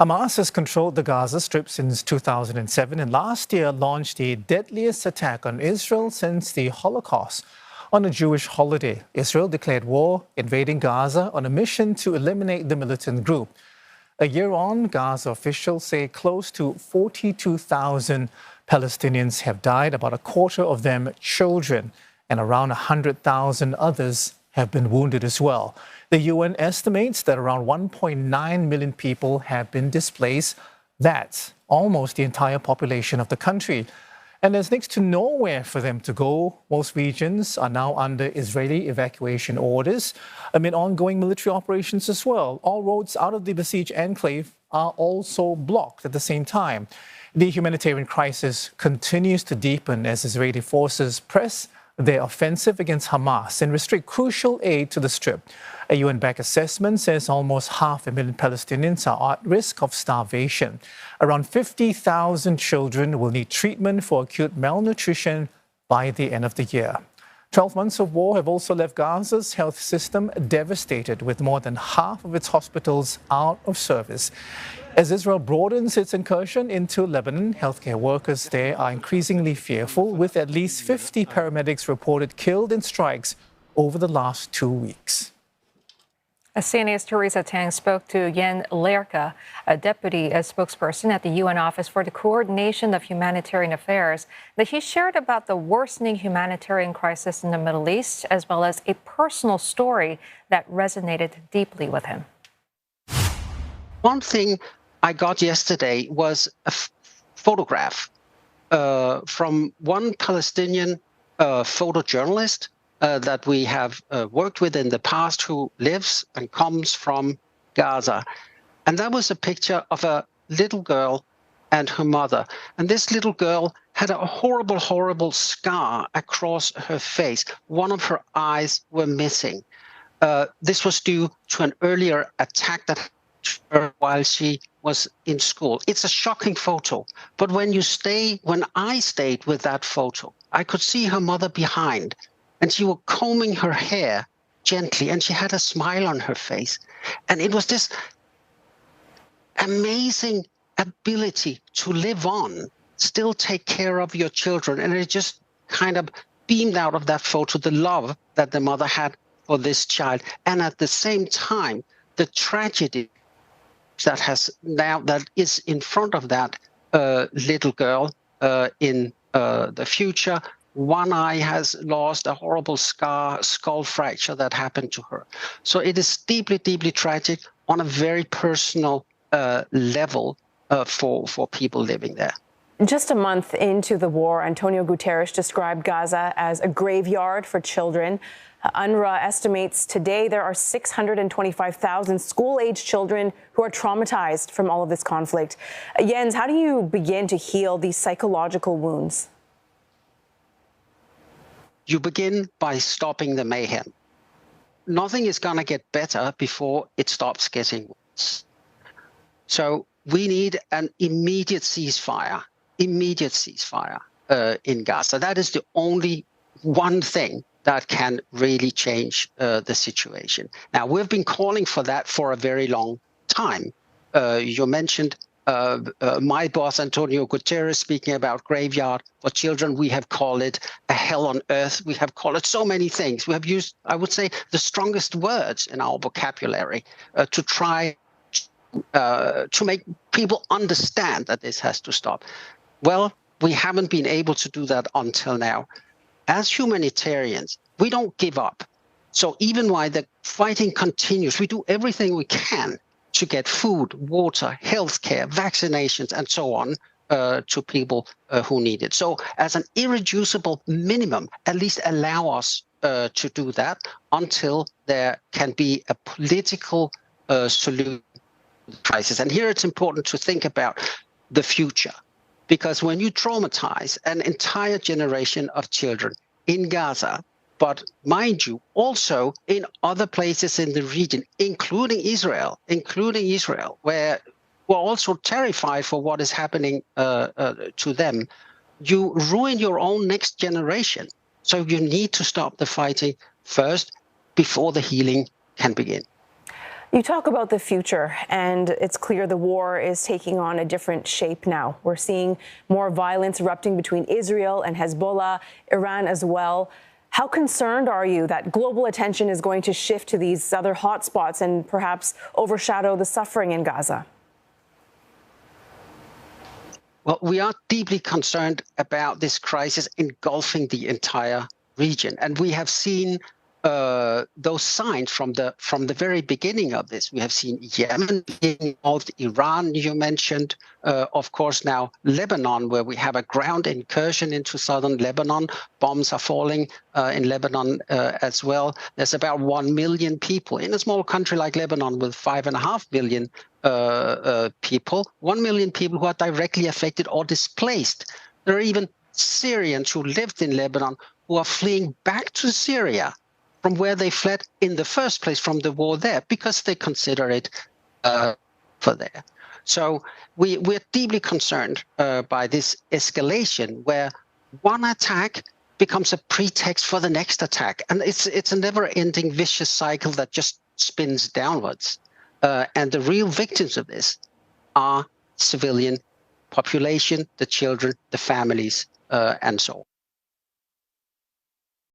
Hamas has controlled the Gaza Strip since 2007 and last year launched the deadliest attack on Israel since the Holocaust. On a Jewish holiday, Israel declared war, invading Gaza on a mission to eliminate the militant group. A year on, Gaza officials say close to 42,000 Palestinians have died, about a quarter of them children, and around 100,000 others have been wounded as well. The UN estimates that around 1.9 million people have been displaced. That's almost the entire population of the country. And there's next to nowhere for them to go. Most regions are now under Israeli evacuation orders amid ongoing military operations as well. All roads out of the besieged enclave are also blocked at the same time. The humanitarian crisis continues to deepen as Israeli forces press their offensive against Hamas and restrict crucial aid to the Strip. A UN-backed assessment says almost 500,000 Palestinians are at risk of starvation. Around 50,000 children will need treatment for acute malnutrition by the end of the year. 12 months of war have also left Gaza's health system devastated, with more than half of its hospitals out of service. As Israel broadens its incursion into Lebanon, healthcare workers there are increasingly fearful, with at least 50 paramedics reported killed in strikes over the last 2 weeks. CNA's Teresa Tang spoke to Jan Laerke, a deputy spokesperson at the UN Office for the Coordination of Humanitarian Affairs, that he shared about the worsening humanitarian crisis in the Middle East, as well as a personal story that resonated deeply with him. One thing I got yesterday was a photograph from one Palestinian photojournalist that we have worked with in the past, who lives and comes from Gaza. And that was a picture of a little girl and her mother. And this little girl had a horrible, horrible scar across her face. One of her eyes were missing. This was due to an earlier attack that happened while she was in school. It's a shocking photo. But when I stayed with that photo, I could see her mother behind, and she was combing her hair gently, and she had a smile on her face. And it was this amazing ability to live on, still take care of your children. And it just kind of beamed out of that photo, the love that the mother had for this child. And at the same time, the tragedy that is in front of that little girl in the future. One eye has lost, a horrible scar, skull fracture that happened to her. So it is deeply, deeply tragic on a very personal level for people living there. Just a month into the war, Antonio Guterres described Gaza as a graveyard for children. UNRWA estimates today there are 625,000 school-aged children who are traumatized from all of this conflict. Jens, how do you begin to heal these psychological wounds? You begin by stopping the mayhem. Nothing is going to get better before it stops getting worse. So we need an immediate ceasefire in Gaza. That is the only one thing that can really change the situation. Now, we've been calling for that for a very long time. You mentioned my boss, Antonio Guterres, speaking about graveyard for children. We have called it a hell on earth. We have called it so many things. We have used, I would say, the strongest words in our vocabulary to try to make people understand that this has to stop. Well, we haven't been able to do that until now. As humanitarians, we don't give up. So even while the fighting continues, we do everything we can to get food, water, healthcare, vaccinations, and so on to people who need it. So as an irreducible minimum, at least allow us to do that until there can be a political solution to the crisis. And here it's important to think about the future, because when you traumatize an entire generation of children in Gaza, but mind you, also in other places in the region, including Israel, where we're also terrified for what is happening to them, you ruin your own next generation. So you need to stop the fighting first before the healing can begin. You talk about the future, and it's clear the war is taking on a different shape now. We're seeing more violence erupting between Israel and Hezbollah, Iran as well. How concerned are you that global attention is going to shift to these other hotspots and perhaps overshadow the suffering in Gaza? Well, we are deeply concerned about this crisis engulfing the entire region, and we have seen those signs from the very beginning of this. We have seen Yemen being involved, Iran, you mentioned, of course now Lebanon, where we have a ground incursion into southern Lebanon. Bombs are falling in Lebanon as well. There's about 1 million people in a small country like Lebanon with 5.5 million people. 1 million people who are directly affected or displaced. There are even Syrians who lived in Lebanon who are fleeing back to Syria from where they fled in the first place from the war there, because they consider it for there. So we're deeply concerned by this escalation, where one attack becomes a pretext for the next attack. And it's a never-ending vicious cycle that just spins downwards. And the real victims of this are civilian population, the children, the families, and so on.